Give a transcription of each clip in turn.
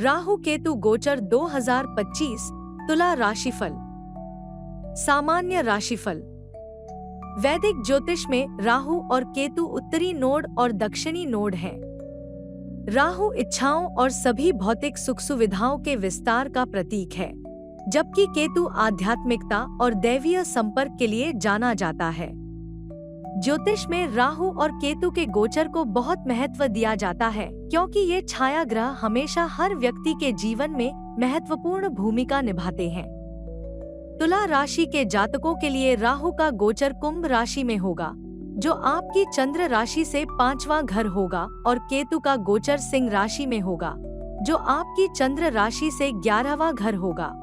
राहु केतु गोचर 2025 तुला राशिफल। सामान्य राशिफल। वैदिक ज्योतिष में राहु और केतु उत्तरी नोड और दक्षिणी नोड हैं। राहु इच्छाओं और सभी भौतिक सुख सुविधाओं के विस्तार का प्रतीक है, जबकि केतु आध्यात्मिकता और दैवीय संपर्क के लिए जाना जाता है। ज्योतिष में राहु और केतु के गोचर को बहुत महत्व दिया जाता है, क्योंकि ये छाया ग्रह हमेशा हर व्यक्ति के जीवन में महत्वपूर्ण भूमिका निभाते हैं। तुला राशि के जातकों के लिए राहु का गोचर कुंभ राशि में होगा, जो आपकी चंद्र राशि से 5वां घर होगा, और केतु का गोचर सिंह राशि में होगा, जो आपकी चंद्र राशि से 11वां घर होगा।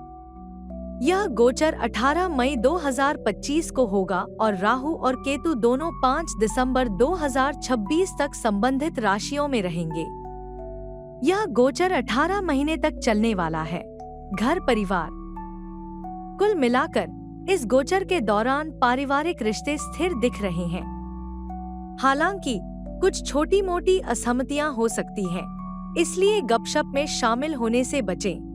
यह गोचर 18 मई 2025 को होगा और राहु और केतु दोनों 5 दिसंबर 2026 तक संबंधित राशियों में रहेंगे। यह गोचर 18 महीने तक चलने वाला है। घर परिवार। कुल मिलाकर इस गोचर के दौरान पारिवारिक रिश्ते स्थिर दिख रहे हैं। हालांकि कुछ छोटी मोटी असहमतियां हो सकती हैं, इसलिए गपशप में शामिल होने से बचें।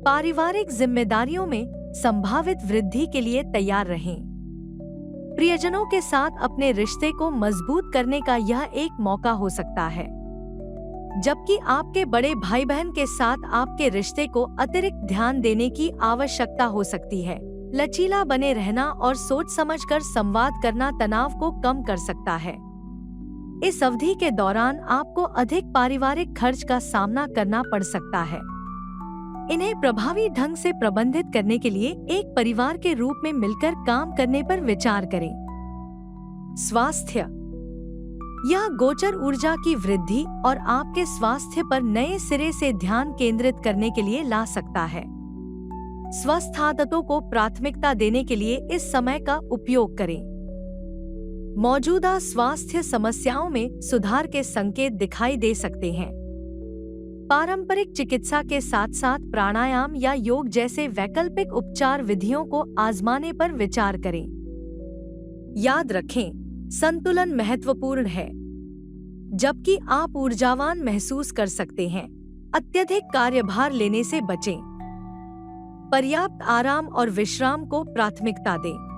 पारिवारिक जिम्मेदारियों में संभावित वृद्धि के लिए तैयार रहें। प्रियजनों के साथ अपने रिश्ते को मजबूत करने का यह एक मौका हो सकता है, जबकि आपके बड़े भाई बहन के साथ आपके रिश्ते को अतिरिक्त ध्यान देने की आवश्यकता हो सकती है। लचीला बने रहना और सोच समझकर संवाद करना तनाव को कम कर सकता है। इस अवधि के दौरान आपको अधिक पारिवारिक खर्च का सामना करना पड़ सकता है। इन्हें प्रभावी ढंग से प्रबंधित करने के लिए एक परिवार के रूप में मिलकर काम करने पर विचार करें। स्वास्थ्य। यह गोचर ऊर्जा की वृद्धि और आपके स्वास्थ्य पर नए सिरे से ध्यान केंद्रित करने के लिए ला सकता है। स्वस्थ आदतों को प्राथमिकता देने के लिए इस समय का उपयोग करें। मौजूदा स्वास्थ्य समस्याओं में सुधार के संकेत दिखाई दे सकते हैं। पारंपरिक चिकित्सा के साथ साथ प्राणायाम या योग जैसे वैकल्पिक उपचार विधियों को आजमाने पर विचार करें। याद रखें, संतुलन महत्वपूर्ण है। जबकि आप ऊर्जावान महसूस कर सकते हैं, अत्यधिक कार्यभार लेने से बचें। पर्याप्त आराम और विश्राम को प्राथमिकता दें।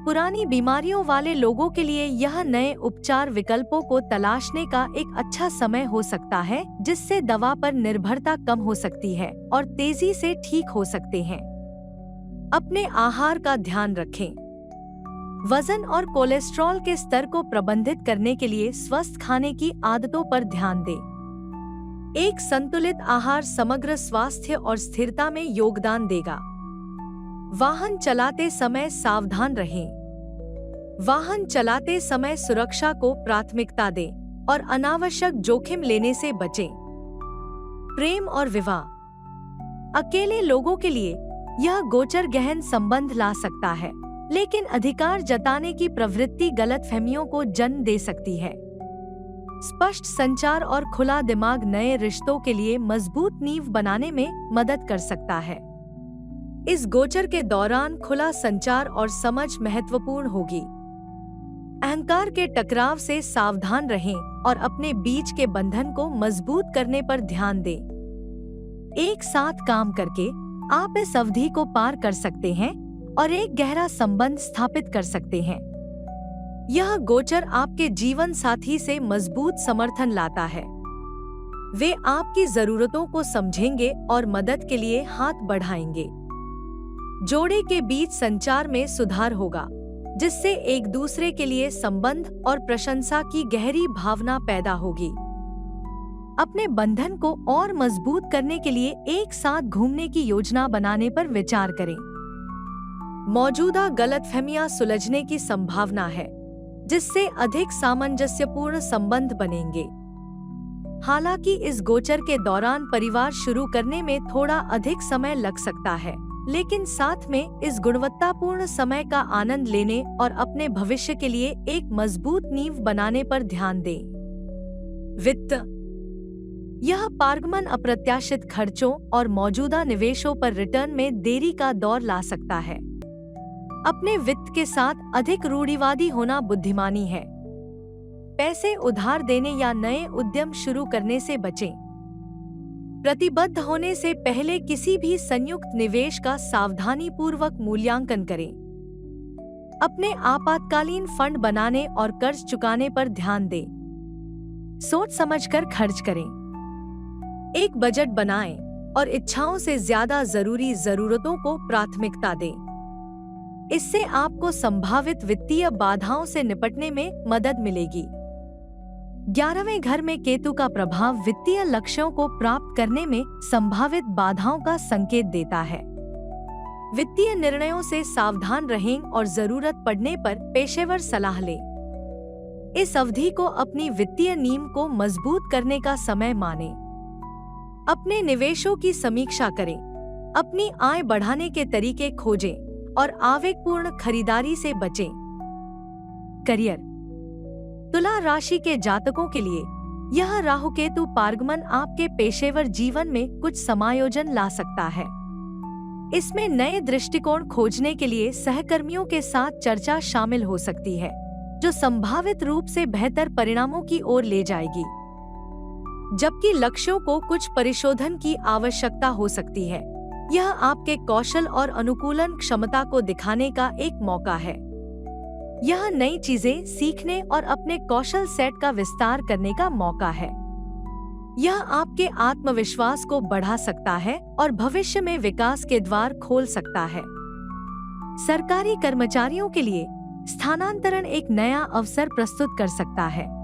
पुरानी बीमारियों वाले लोगों के लिए यह नए उपचार विकल्पों को तलाशने का एक अच्छा समय हो सकता है, जिससे दवा पर निर्भरता कम हो सकती है और तेजी से ठीक हो सकते हैं। अपने आहार का ध्यान रखें। वजन और कोलेस्ट्रॉल के स्तर को प्रबंधित करने के लिए स्वस्थ खाने की आदतों पर ध्यान दें। एक संतुलित आहार समग्र स्वास्थ्य और स्थिरता में योगदान देगा। वाहन चलाते समय सावधान रहें। वाहन चलाते समय सुरक्षा को प्राथमिकता दें और अनावश्यक जोखिम लेने से बचें। प्रेम और विवाह। अकेले लोगों के लिए यह गोचर गहन संबंध ला सकता है, लेकिन अधिकार जताने की प्रवृत्ति गलतफहमियों को जन्म दे सकती है। स्पष्ट संचार और खुला दिमाग नए रिश्तों के लिए मजबूत नींव बनाने में मदद कर सकता है। इस गोचर के दौरान खुला संचार और समझ महत्वपूर्ण होगी। अहंकार के टकराव से सावधान रहें और अपने बीच के बंधन को मजबूत करने पर ध्यान दें। एक साथ काम करके आप इस अवधि को पार कर सकते हैं और एक गहरा संबंध स्थापित कर सकते हैं। यह गोचर आपके जीवन साथी से मजबूत समर्थन लाता है। वे आपकी जरूरतों को समझेंगे और मदद के लिए हाथ बढ़ाएंगे। जोड़े के बीच संचार में सुधार होगा, जिससे एक दूसरे के लिए संबंध और प्रशंसा की गहरी भावना पैदा होगी। अपने बंधन को और मजबूत करने के लिए एक साथ घूमने की योजना बनाने पर विचार करें। मौजूदा गलतफहमियां सुलझने की संभावना है, जिससे अधिक सामंजस्यपूर्ण संबंध बनेंगे। हालांकि इस गोचर के दौरान परिवार शुरू करने में थोड़ा अधिक समय लग सकता है, लेकिन साथ में इस गुणवत्तापूर्ण समय का आनंद लेने और अपने भविष्य के लिए एक मजबूत नींव बनाने पर ध्यान दें। वित्त। यह पारगमन अप्रत्याशित खर्चों और मौजूदा निवेशों पर रिटर्न में देरी का दौर ला सकता है। अपने वित्त के साथ अधिक रूढ़िवादी होना बुद्धिमानी है। पैसे उधार देने या नए उद्यम शुरू करने से बचें। प्रतिबद्ध होने से पहले किसी भी संयुक्त निवेश का सावधानीपूर्वक मूल्यांकन करें। अपने आपातकालीन फंड बनाने और कर्ज चुकाने पर ध्यान दें। सोच समझकर खर्च करें। एक बजट बनाएं और इच्छाओं से ज्यादा जरूरी जरूरतों को प्राथमिकता दें। इससे आपको संभावित वित्तीय बाधाओं से निपटने में मदद मिलेगी। 11वें घर में केतु का प्रभाव वित्तीय लक्ष्यों को प्राप्त करने में संभावित बाधाओं का संकेत देता है। वित्तीय निर्णयों से सावधान रहें और जरूरत पड़ने पर पेशेवर सलाह लें। इस अवधि को अपनी वित्तीय नींव को मजबूत करने का समय मानें। अपने निवेशों की समीक्षा करें। अपनी आय बढ़ाने के तरीके खोजें और आवेगपूर्ण खरीदारी से बचें। करियर। तुला राशि के जातकों के लिए यह राहु केतु पारगमन आपके पेशेवर जीवन में कुछ समायोजन ला सकता है। इसमें नए दृष्टिकोण खोजने के लिए सहकर्मियों के साथ चर्चा शामिल हो सकती है, जो संभावित रूप से बेहतर परिणामों की ओर ले जाएगी। जबकि लक्ष्यों को कुछ परिशोधन की आवश्यकता हो सकती है। यह आपके कौशल और अनुकूलन क्षमता को दिखाने का एक मौका है। यह नई चीजें सीखने और अपने कौशल सेट का विस्तार करने का मौका है। यह आपके आत्मविश्वास को बढ़ा सकता है और भविष्य में विकास के द्वार खोल सकता है। सरकारी कर्मचारियों के लिए स्थानांतरण एक नया अवसर प्रस्तुत कर सकता है।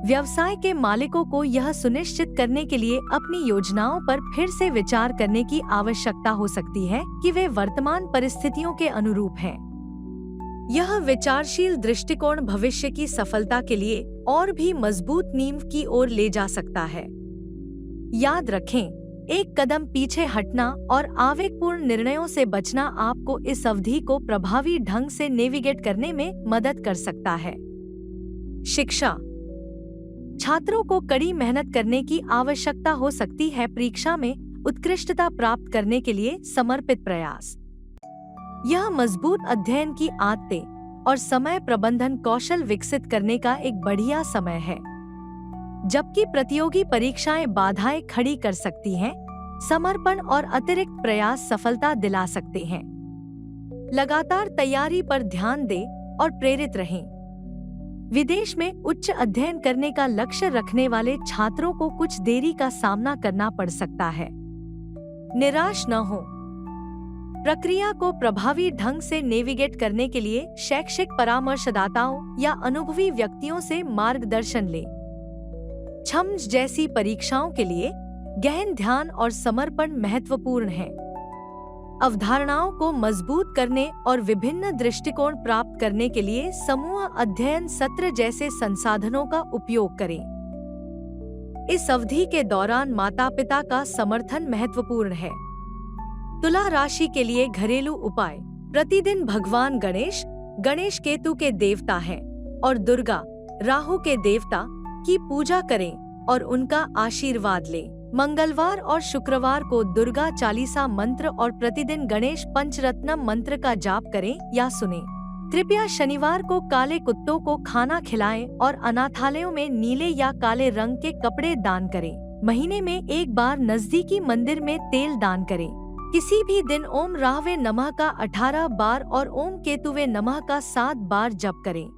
व्यवसाय के मालिकों को यह सुनिश्चित करने के लिए अपनी योजनाओं पर फिर से विचार करने की आवश्यकता हो सकती है कि वे वर्तमान परिस्थितियों के अनुरूप हैं। यह विचारशील दृष्टिकोण भविष्य की सफलता के लिए और भी मजबूत नींव की ओर ले जा सकता है। याद रखें, एक कदम पीछे हटना और आवेगपूर्ण निर्णयों से बचना आपको इस अवधि को प्रभावी ढंग से नेविगेट करने में मदद कर सकता है। शिक्षा। छात्रों को कड़ी मेहनत करने की आवश्यकता हो सकती है। परीक्षा में उत्कृष्टता प्राप्त करने के लिए समर्पित प्रयास। यह मजबूत अध्ययन की आदतें और समय प्रबंधन कौशल विकसित करने का एक बढ़िया समय है। जबकि प्रतियोगी परीक्षाएं बाधाएं खड़ी कर सकती हैं, समर्पण और अतिरिक्त प्रयास सफलता दिला सकते हैं। लगातार तैयारी पर ध्यान दें और प्रेरित रहें। विदेश में उच्च अध्ययन करने का लक्ष्य रखने वाले छात्रों को कुछ देरी का सामना करना पड़ सकता है। निराश न हो। प्रक्रिया को प्रभावी ढंग से नेविगेट करने के लिए शैक्षिक परामर्शदाताओं या अनुभवी व्यक्तियों से मार्गदर्शन लें। छम्स जैसी परीक्षाओं के लिए गहन ध्यान और समर्पण महत्वपूर्ण है। अवधारणाओं को मजबूत करने और विभिन्न दृष्टिकोण प्राप्त करने के लिए समूह अध्ययन सत्र जैसे संसाधनों का उपयोग करें। इस अवधि के दौरान माता-पिता का समर्थन महत्वपूर्ण है। तुला राशि के लिए घरेलू उपाय। प्रतिदिन भगवान गणेश केतु के देवता हैं, और दुर्गा, राहु के देवता की पूजा करें और उनका आशीर्वाद लें। मंगलवार और शुक्रवार को दुर्गा चालीसा मंत्र और प्रतिदिन गणेश पंचरत्नम मंत्र का जाप करें या सुनें। कृपया शनिवार को काले कुत्तों को खाना खिलाएं और अनाथालयों में नीले या काले रंग के कपड़े दान करें। महीने में एक बार नजदीकी मंदिर में तेल दान करें। किसी भी दिन ओम राहवे नमः का 18 बार और ओम केतुवे नमः का 7 बार जप करें।